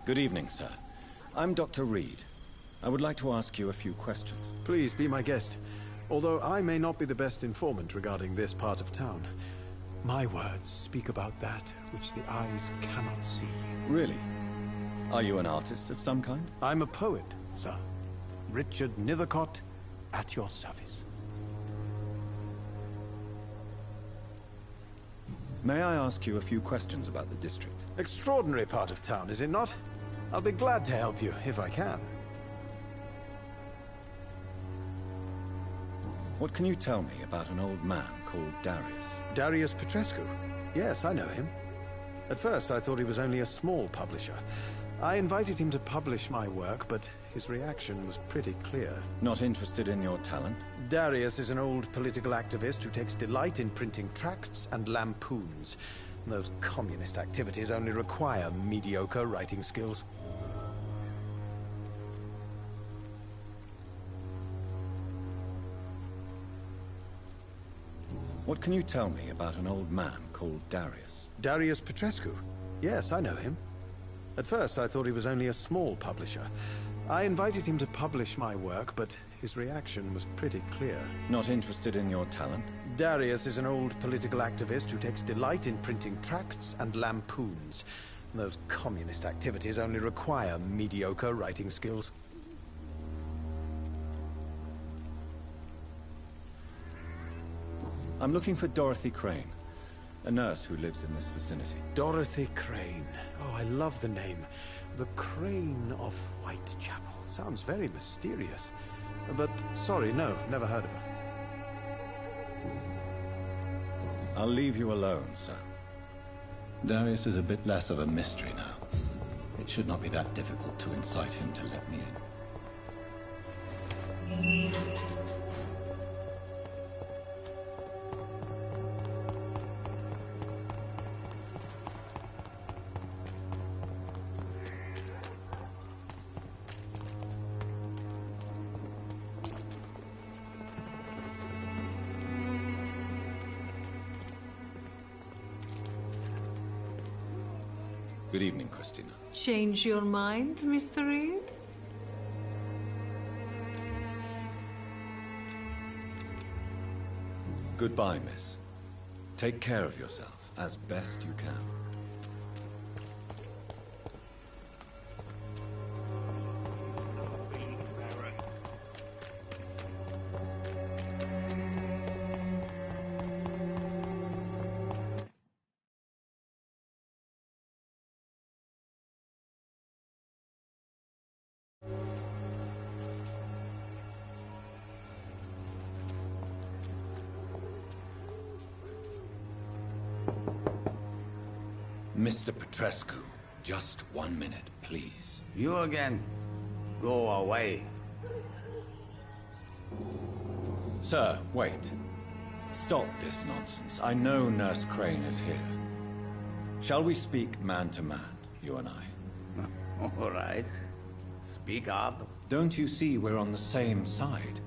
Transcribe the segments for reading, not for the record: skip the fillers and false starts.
Good evening, sir. I'm Dr. Reed. I would like to ask you a few questions. Please be my guest. Although I may not be the best informant regarding this part of town, my words speak about that which the eyes cannot see. Really? Are you an artist of some kind? I'm a poet, sir. Richard Nethercott, at your service. May I ask you a few questions about the district? Extraordinary part of town, is it not? I'll be glad to help you, if I can. What can you tell me about an old man called Darius? Darius Petrescu? Yes, I know him. At first, I thought he was only a small publisher. I invited him to publish my work, but his reaction was pretty clear. Not interested in your talent? Darius is an old political activist who takes delight in printing tracts and lampoons. Those communist activities only require mediocre writing skills. What can you tell me about an old man called Darius? Darius Petrescu? Yes, I know him. At first, I thought he was only a small publisher. I invited him to publish my work, but his reaction was pretty clear. Not interested in your talent? Darius is an old political activist who takes delight in printing tracts and lampoons. Those communist activities only require mediocre writing skills. I'm looking for Dorothy Crane, a nurse who lives in this vicinity. Dorothy Crane. Oh, I love the name. The Crane of Whitechapel. Sounds very mysterious. But, sorry, no, never heard of her. I'll leave you alone, sir. Darius is a bit less of a mystery now. It should not be that difficult to incite him to let me in. Good evening, Christina. Change your mind, Mr. Reed? Goodbye, miss. Take care of yourself as best you can. Mr. Petrescu, just 1 minute, please. You again? Go away. Sir, wait. Stop this nonsense. I know Nurse Crane is here. Shall we speak man to man, you and I? All right. Speak up. Don't you see we're on the same side?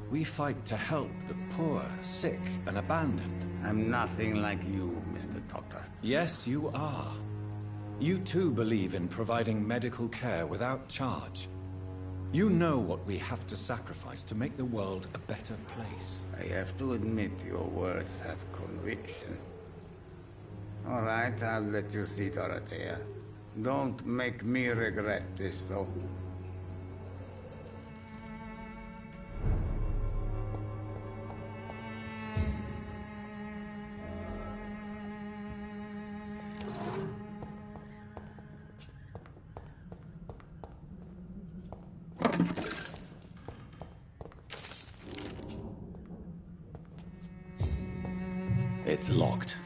We fight to help the poor, sick, and abandoned. I'm nothing like you, Mr. Doctor. Yes, you are. You too believe in providing medical care without charge. You know what we have to sacrifice to make the world a better place. I have to admit your words have conviction. All right, I'll let you see Dorothea. Don't make me regret this, though. It's locked.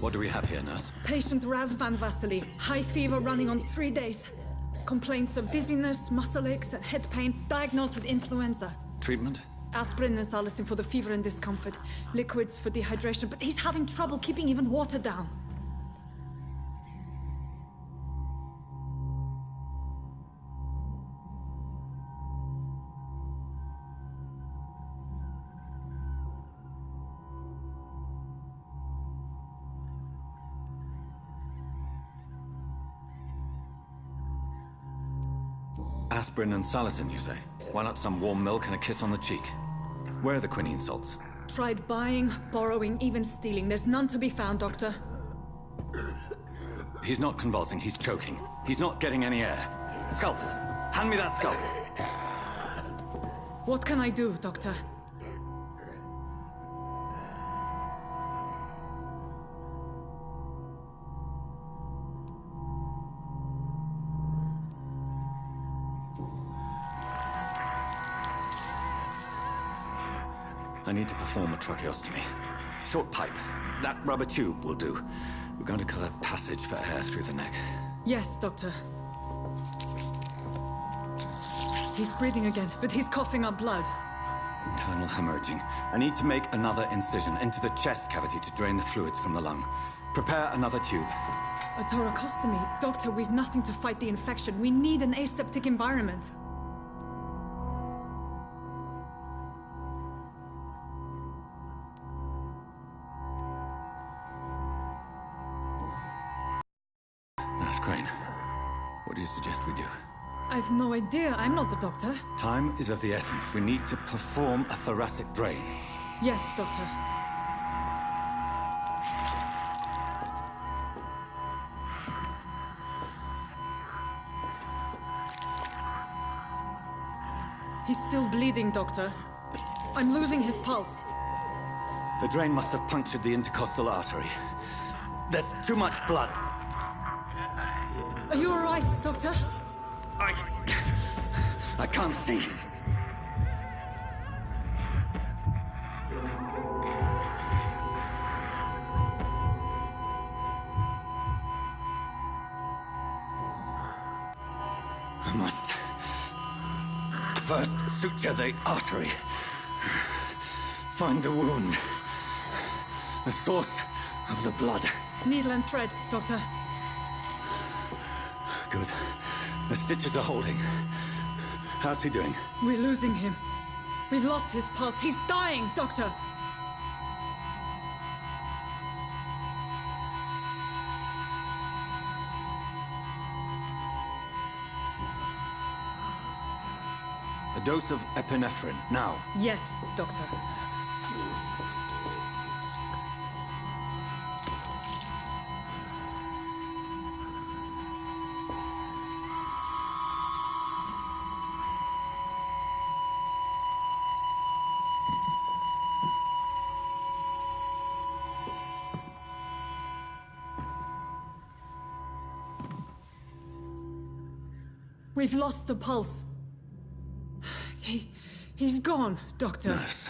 What do we have here, nurse? Patient Raz Van Vasily. High fever running on 3 days. Complaints of dizziness, muscle aches, and head pain. Diagnosed with influenza. Treatment? Aspirin and salicin for the fever and discomfort. Liquids for dehydration, but he's having trouble keeping even water down. Aspirin and salicin, you say? Why not some warm milk and a kiss on the cheek? Where are the quinine salts? Tried buying, borrowing, even stealing. There's none to be found, Doctor. He's not convulsing, he's choking. He's not getting any air. Scalpel! Hand me that scalpel! What can I do, Doctor? I need to perform a tracheostomy. Short pipe. That rubber tube will do. We're going to cut a passage for air through the neck. Yes, Doctor. He's breathing again, but he's coughing up blood. Internal hemorrhaging. I need to make another incision into the chest cavity to drain the fluids from the lung. Prepare another tube. A thoracostomy? Doctor, we've nothing to fight the infection. We need an aseptic environment. Nurse Crane, what do you suggest we do? I've no idea. I'm not the doctor. Time is of the essence. We need to perform a thoracic drain. Yes, Doctor. He's still bleeding, Doctor. I'm losing his pulse. The drain must have punctured the intercostal artery. There's too much blood. Are you all right, Doctor? I can't see. I must first suture the artery. Find the wound. The source of the blood. Needle and thread, Doctor. Good. The stitches are holding. How's he doing? We're losing him. We've lost his pulse. He's dying, Doctor! A dose of epinephrine, now. Yes, Doctor. We've lost the pulse. He's gone, Doctor. Nurse,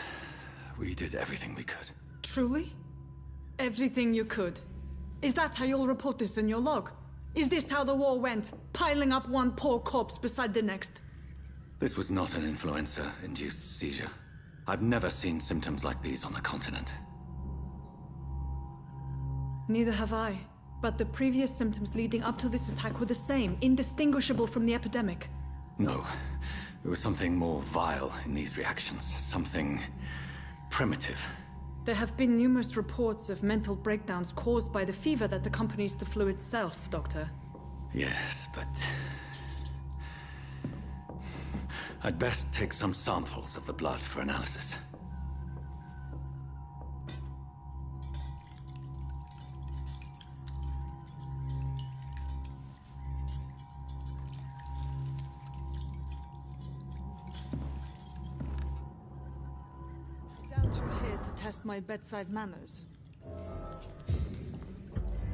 we did everything we could. Truly? Everything you could. Is that how you'll report this in your log? Is this how the war went? Piling up one poor corpse beside the next? This was not an influenza-induced seizure. I've never seen symptoms like these on the continent. Neither have I. But the previous symptoms leading up to this attack were the same, indistinguishable from the epidemic. No. There was something more vile in these reactions. Something primitive. There have been numerous reports of mental breakdowns caused by the fever that accompanies the flu itself, Doctor. Yes, but... I'd best take some samples of the blood for analysis. Test my bedside manners.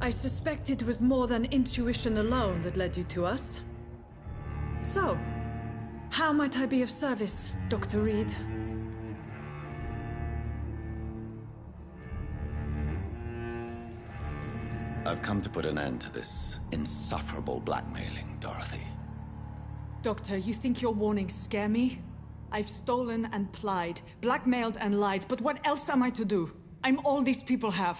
I suspect it was more than intuition alone that led you to us. So, how might I be of service, Dr. Reed? I've come to put an end to this insufferable blackmailing, Dorothy. Doctor, you think your warnings scare me? I've stolen and plied, blackmailed and lied, but what else am I to do? I'm all these people have.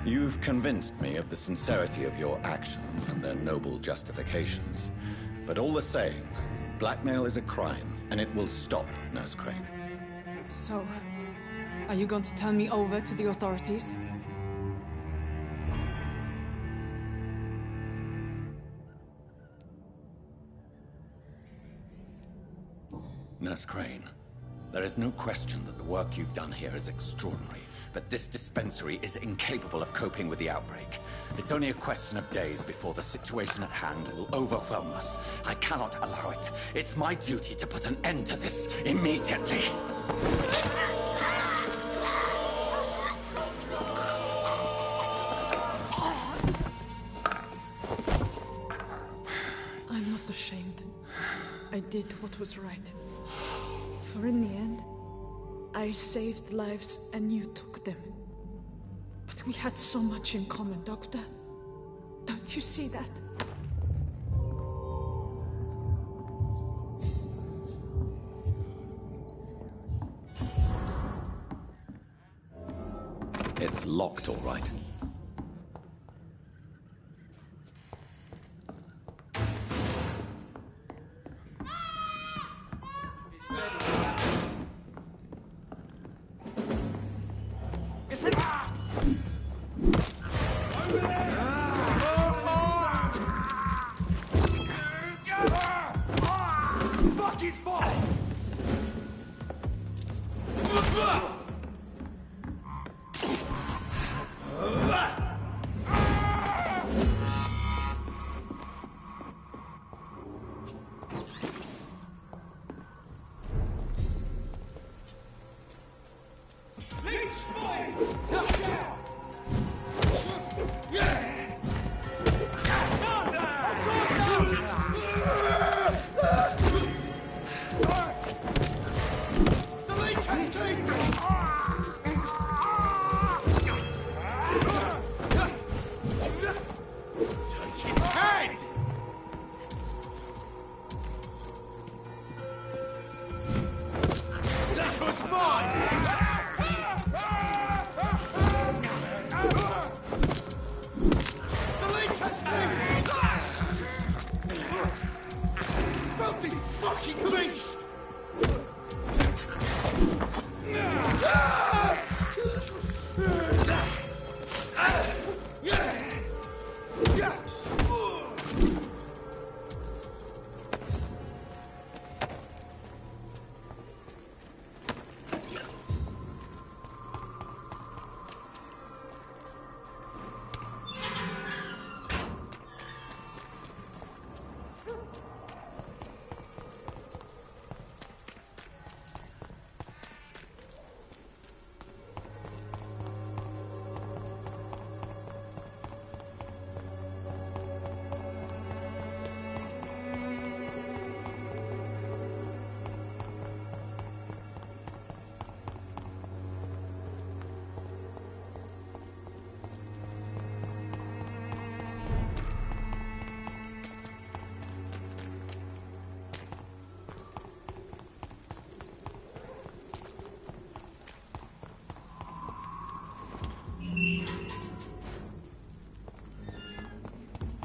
You've convinced me of the sincerity of your actions and their noble justifications. But all the same, blackmail is a crime, and it will stop, Nurse Crane. So, are you going to turn me over to the authorities? Nurse Crane, there is no question that the work you've done here is extraordinary, but this dispensary is incapable of coping with the outbreak. It's only a question of days before the situation at hand will overwhelm us. I cannot allow it. It's my duty to put an end to this immediately. I'm not ashamed. I did what was right. For in the end, I saved lives and you took them. But we had so much in common, Doctor. Don't you see that? It's locked, all right.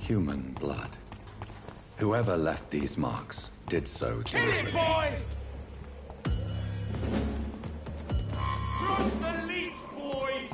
Human blood. Whoever left these marks did so to... Kill him, boy! Cross the leech, boys!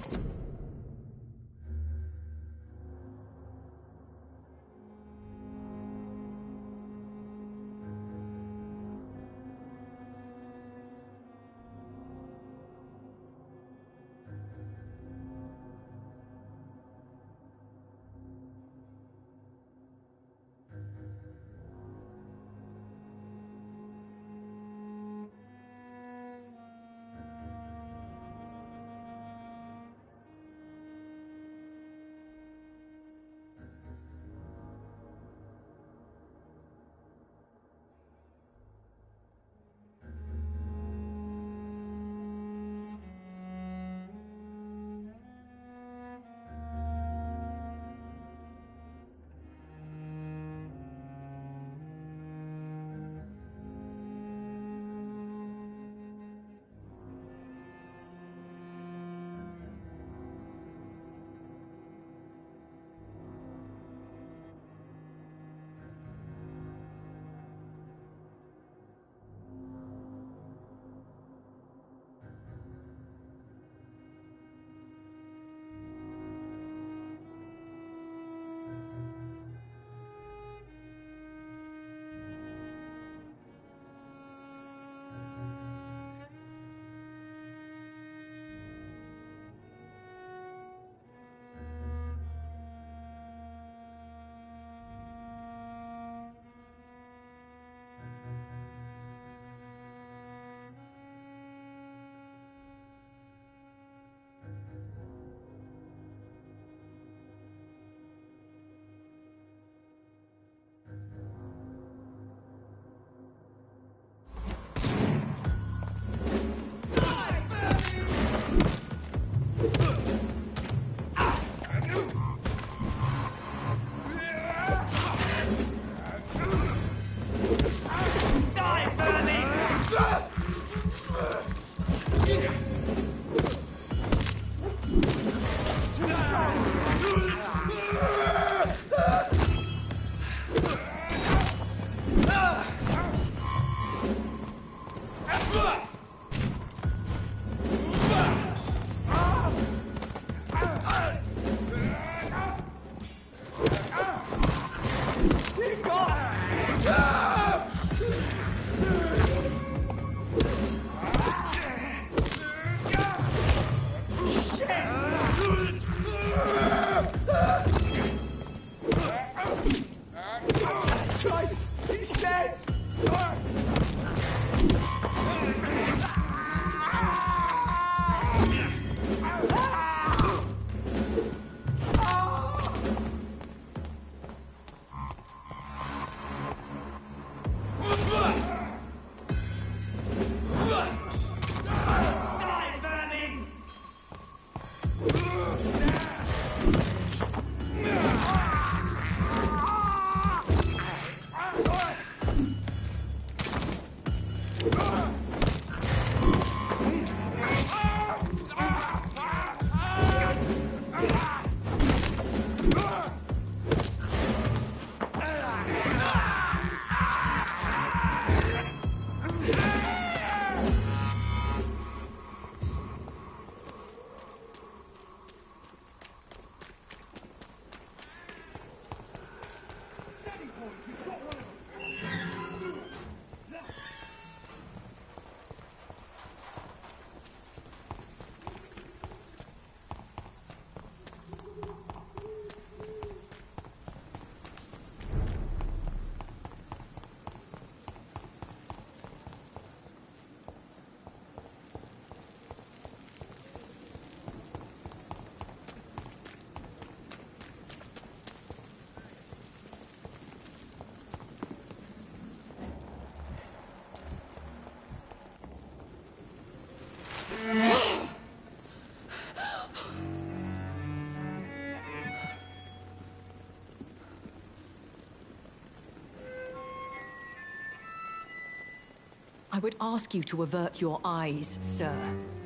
I would ask you to avert your eyes, sir.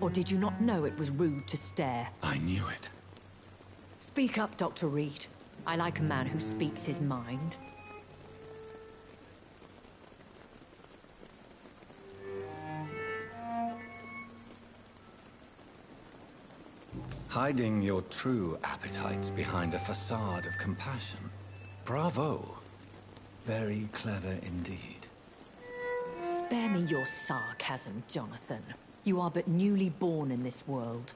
Or did you not know it was rude to stare? I knew it. Speak up, Dr. Reed. I like a man who speaks his mind. Hiding your true appetites behind a facade of compassion. Bravo. Very clever indeed. Spare me your sarcasm, Jonathan. You are but newly born in this world.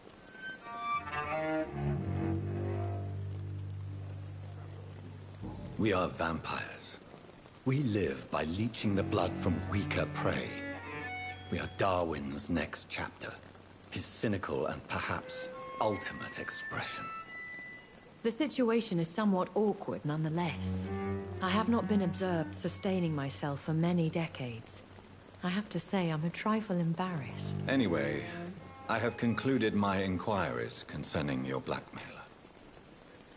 We are vampires. We live by leeching the blood from weaker prey. We are Darwin's next chapter. His cynical and perhaps ultimate expression. The situation is somewhat awkward nonetheless. I have not been observed sustaining myself for many decades. I have to say I'm a trifle embarrassed. Anyway, I have concluded my inquiries concerning your blackmailer.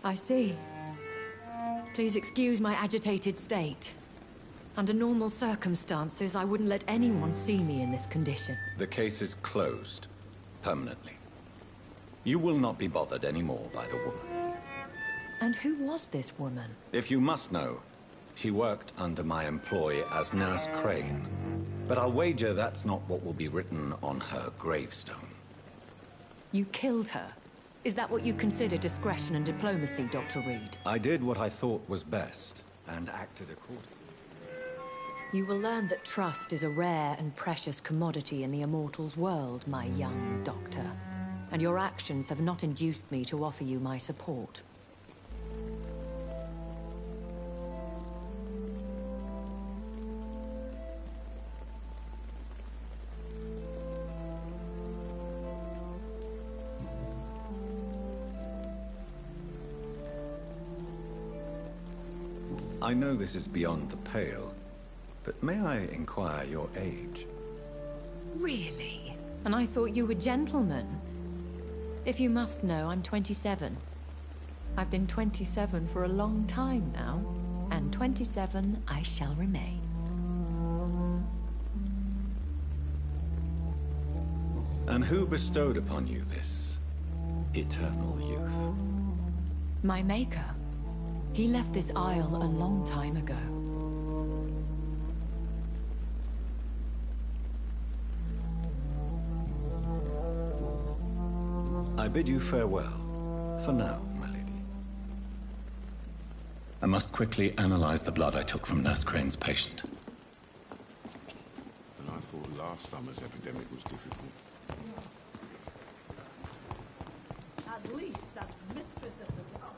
I see. Please excuse my agitated state. Under normal circumstances, I wouldn't let anyone see me in this condition. The case is closed. Permanently. You will not be bothered anymore by the woman. And who was this woman? If you must know, she worked under my employ as Nurse Crane. But I'll wager that's not what will be written on her gravestone. You killed her? Is that what you consider discretion and diplomacy, Dr. Reed? I did what I thought was best, and acted accordingly. You will learn that trust is a rare and precious commodity in the Immortals world, my young doctor. And your actions have not induced me to offer you my support. I know this is beyond the pale, but may I inquire your age? Really? And I thought you were gentlemen. If you must know, I'm 27. I've been 27 for a long time now, and 27 I shall remain. And who bestowed upon you this eternal youth? My maker. He left this isle a long time ago. I bid you farewell, for now, my lady. I must quickly analyze the blood I took from Nurse Crane's patient. And I thought last summer's epidemic was difficult. At least that mistress of the tower.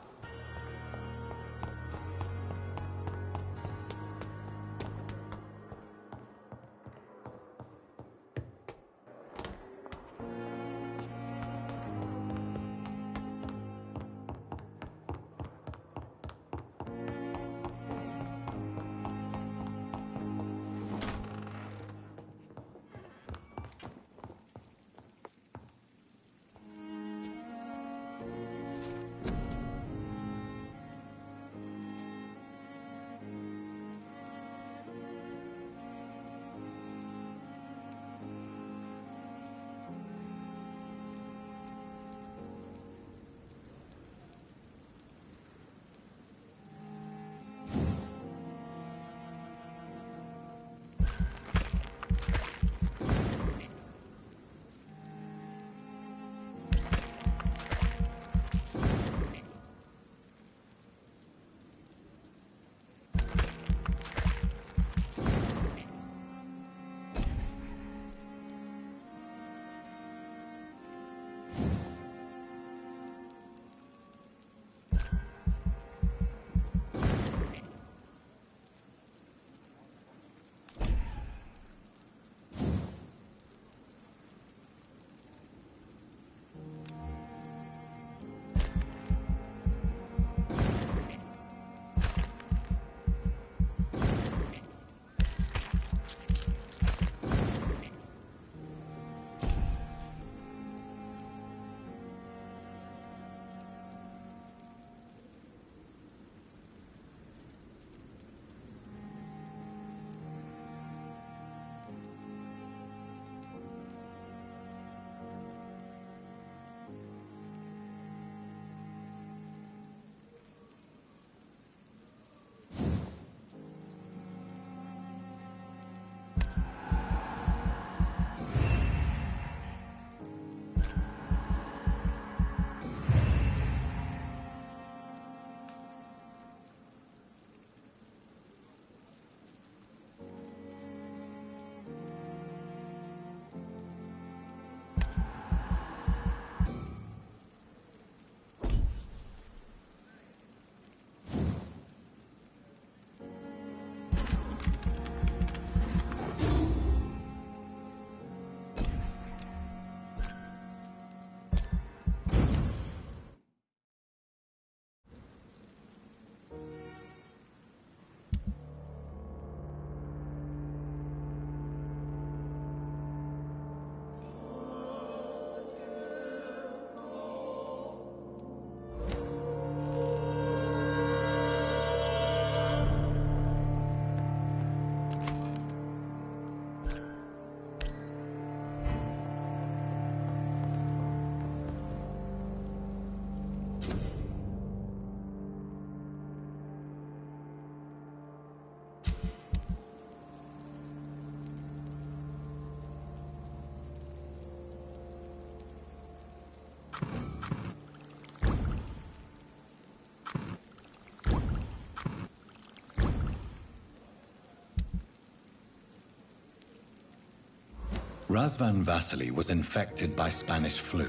Razvan Vasily was infected by Spanish flu,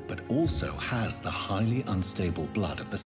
but also has the highly unstable blood of the